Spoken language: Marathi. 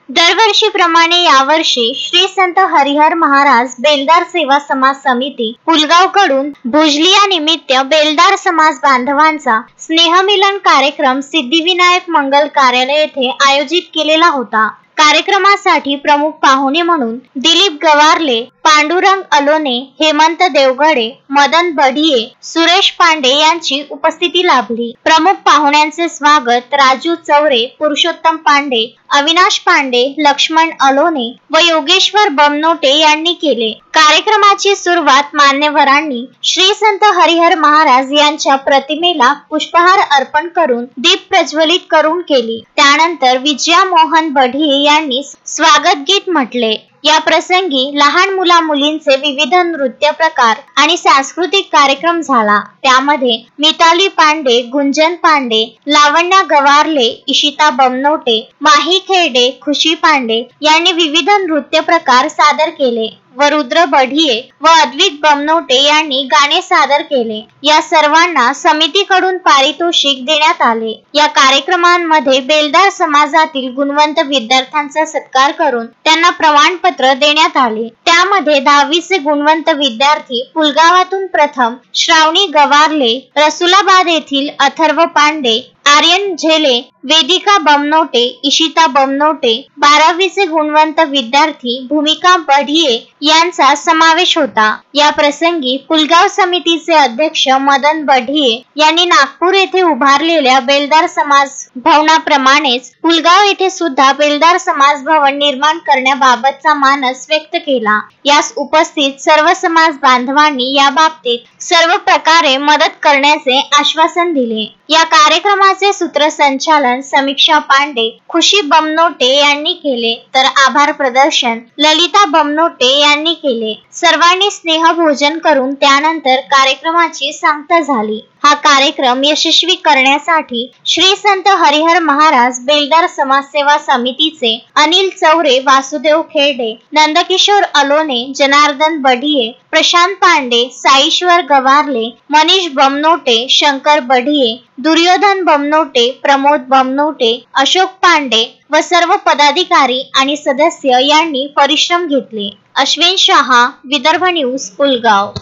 दरवर्षीप्रमाणे यावर्षी श्री संत हरिहर महाराज बेलदार सेवा समाज समिती पुलगाव कडून भुजलिया निमित्त बेलदार समाज बांधवांचा स्नेहमिलन कार्यक्रम सिद्धिविनायक मंगल कार्यालय येथे आयोजित केलेला होता। कार्यक्रमासाठी प्रमुख पाहुणे म्हणून दिलीप गवारले, पांडुरंग अलोने, हेमंत देवगडे, मदन बढिये, सुरेश पांडे यांची उपस्थिती लाभली। प्रमुख पाहुण्यांचे स्वागत राजू चौरे, पुरुषोत्तम पांडे, अविनाश पांडे, लक्ष्मण अलोने व योगेश्वर बमनोटे यांनी केले। कार्यक्रमाची सुरुवात मान्यवरांनी श्री संत हरिहर महाराज यांच्या प्रतिमेला पुष्पहार अर्पण करून दीप प्रज्वलित करून केली। त्यानंतर विजया मोहन बढिये यांनी स्वागत गीत म्हटले। या प्रसंगी लहान मुला मुलींचे विविध नृत्य प्रकार आणि सांस्कृतिक कार्यक्रम झाला। त्यामध्ये मिताली पांडे, गुंजन पांडे, लावण्या गवारले, इशिता बमनोटे, माही खेरडे, खुशी पांडे यांनी विविध नृत्य प्रकार सादर केले व रुद्र बढिये व अद्वित बमनोटे यांनी गाणे सादर केले। या सर्वांना समितीकडून पारितोषिक देण्यात आले। या कार्यक्रमांमध्ये बेलदार समाजातील गुणवंत विद्यार्थ्यांचा सत्कार करून त्यांना प्रमाणपत्र देण्यात आले। त्यामध्ये 10वीचे गुणवंत विद्यार्थी पुलगावातून प्रथम श्रावणी गवारले, रसुलाबाद येथील अथर्व पांडे, आर्यन झेले, वेदिका बमनोटे, इशिता बमनोटे, 12वीचे गुणवंत विद्यार्थी भूमिका बढिये यांचा समावेश होता। या प्रसंगी पुलगाव समितीचे अध्यक्ष मदन बढिये यांनी नागपूर येथे उभारलेल्या बेलदार समाज भवनाप्रमाणेच पुलगाव येथे सुद्धा बेलदार समाज भवन निर्माण करण्याबाबतचा मानस व्यक्त केला। यास उपस्थित सर्व समाज बांधवांनी या बाबतीत सर्व प्रकारे मदत करण्याचे आश्वासन दिले। या कार्यक्रमाचे सूत्रसंचालन समीक्षा पांडे, खुशी बमनोटे यांनी केले, तर आभार प्रदर्शन ललिता बमनोटे यांनी केले। सर्वांनी स्नेहभोजन करून त्यानंतर कार्यक्रमाची सांगता झाली। हा कार्यक्रम यशस्वी करण्यासाठी श्री संत हरिहर महाराज बेलदार समाजसेवा समितीचे अनिल चौरे, वासुदेव खेरडे, नंदकिशोर अलोने, जनार्दन बढिये, प्रशांत पांडे, साईश्वर गवारले, मनीष बमनोटे, शंकर बढिये, दुर्योधन बमनोटे, प्रमोद बमनोटे, अशोक पांडे व सर्व पदाधिकारी आणि सदस्य यांनी परिश्रम घेतले। अश्विन शहा, विदर्भ न्यूज, पुलगाव।